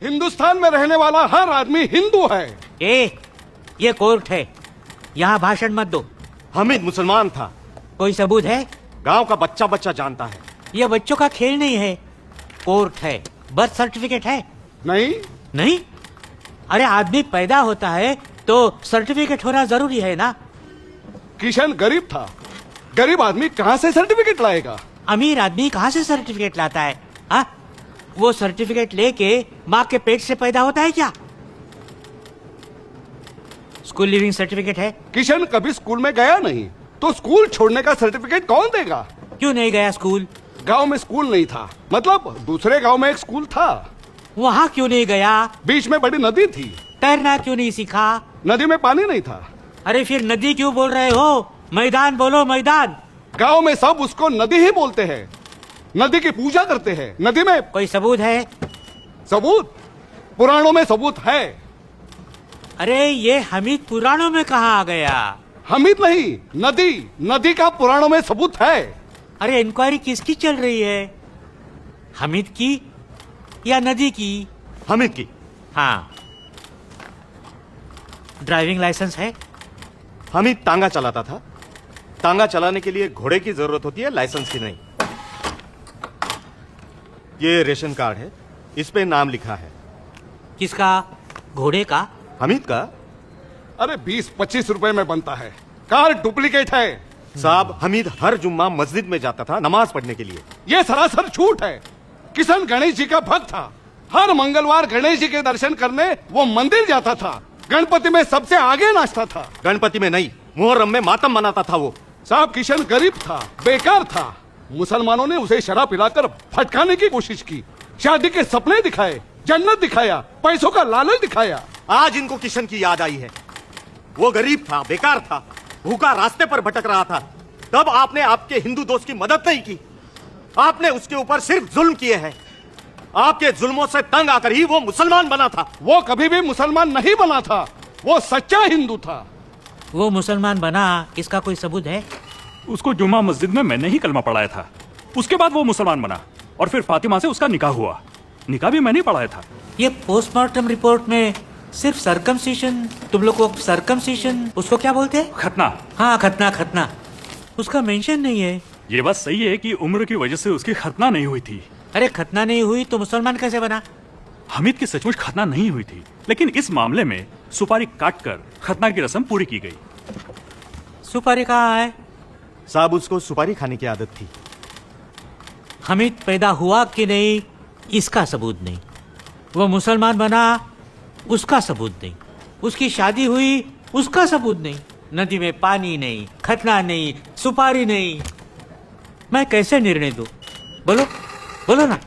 हिंदुस्तान में रहने वाला हर आदमी हिंदू है। ये कोर्ट है, यहाँ भाषण मत दो। हामिद मुसलमान था। कोई सबूत है? गांव का बच्चा बच्चा जानता है। ये बच्चों का खेल नहीं है, कोर्ट है। बर्थ सर्टिफिकेट है? नहीं। नहीं? अरे आदमी पैदा होता है तो सर्टिफिकेट होना जरूरी है ना। किशन गरीब था, गरीब आदमी कहाँ से सर्टिफिकेट लाएगा? अमीर आदमी कहाँ से सर्टिफिकेट लाता है? हाँ, वो सर्टिफिकेट लेके माँ के पेट से पैदा होता है क्या? स्कूल लिविंग सर्टिफिकेट है? किशन कभी स्कूल में गया नहीं, तो स्कूल छोड़ने का सर्टिफिकेट कौन देगा? क्यों नहीं गया स्कूल? गांव में स्कूल नहीं था, मतलब दूसरे गांव में एक स्कूल था। वहाँ क्यों नहीं गया? बीच में बड़ी नदी थी। तैरना क्यों नहीं सीखा? नदी में पानी नहीं था। अरे फिर नदी क्यों बोल रहे हो? मैदान बोलो, मैदान। गांव में सब उसको नदी ही बोलते हैं, नदी की पूजा करते हैं। नदी में कोई सबूत है? सबूत? पुराणों में सबूत है। अरे ये हमीद पुराणों में कहाँ आ गया? हमीद नहीं, नदी। नदी का पुराणों में सबूत है। अरे इंक्वायरी किसकी चल रही है? हमीद की या नदी की? हामिद की। हाँ। ड्राइविंग लाइसेंस है? हामिद तांगा चलाता था। तांगा चलाने के लिए घोड़े की जरूरत होती है, लाइसेंस की नहीं। ये रेशन कार्ड है, इस पे नाम लिखा है। किसका? घोड़े का? हामिद का। अरे 20-25 रुपए में बनता है। कार डुप्लीकेट है। साहब, हमीद हर जुम्मा मस्जिद में जाता था नमाज पढ़ने के लिए। ये सरासर झूठ है। किशन गणेश जी का भक्त था। हर मंगलवार गणेश जी के दर्शन करने वो मंदिर जाता था। गणपति में सबसे आगे नाचता था। गणपति में नहीं, मुहर्रम में मातम मनाता था वो। साहब, किशन गरीब था, बेकार था। मुसलमानों ने उसे शराब पिलाकर भटकाने की कोशिश की। शादी के सपने दिखाए, जन्नत दिखाया, पैसों का लालच दिखाया। आज इनको किशन की याद आई है। वो गरीब था, बेकार था, भूखा रास्ते पर भटक रहा था। तब आपने आपके हिंदू दोस्त की मदद नहीं की। आपने उसके ऊपर सिर्फ जुल्म किए हैं। आपके जुल्मों से तंग आकर ही वो मुसलमान बना था। वो कभी भी मुसलमान नहीं बना था, वो सच्चा हिंदू था। वो मुसलमान बना, इसका कोई सबूत है? उसको जुम्मा मस्जिद में मैंने ही कलमा पढ़ाया था। उसके बाद वो मुसलमान बना और फिर फातिमा से उसका निकाह हुआ। निकाह भी मैंने ही पढ़ाया था। ये पोस्टमार्टम रिपोर्ट में सिर्फ सर्कमसिशन, तुम लोग को सर्कमसिशन, उसको क्या बोलते हैं? खतना। हाँ, खतना, खतना। उसका मेंशन नहीं है। ये बात सही है कि उम्र की वजह से उसकी खतना नहीं हुई थी। अरे खतना नहीं हुई तो मुसलमान कैसे बना? हमीद की सचमुच खतना नहीं हुई थी, लेकिन इस मामले में सुपारी काटकर खतना की रस्म पूरी की गई। सुपारी कहाँ है? साहब, उसको सुपारी खाने की आदत थी। हमीद पैदा हुआ कि नहीं, इसका सबूत नहीं। वो मुसलमान बना, उसका सबूत नहीं। उसकी शादी हुई, उसका सबूत नहीं। नदी में पानी नहीं, खतना नहीं, सुपारी नहीं। मैं कैसे निर्णय दूं? बोलो, बोलो ना।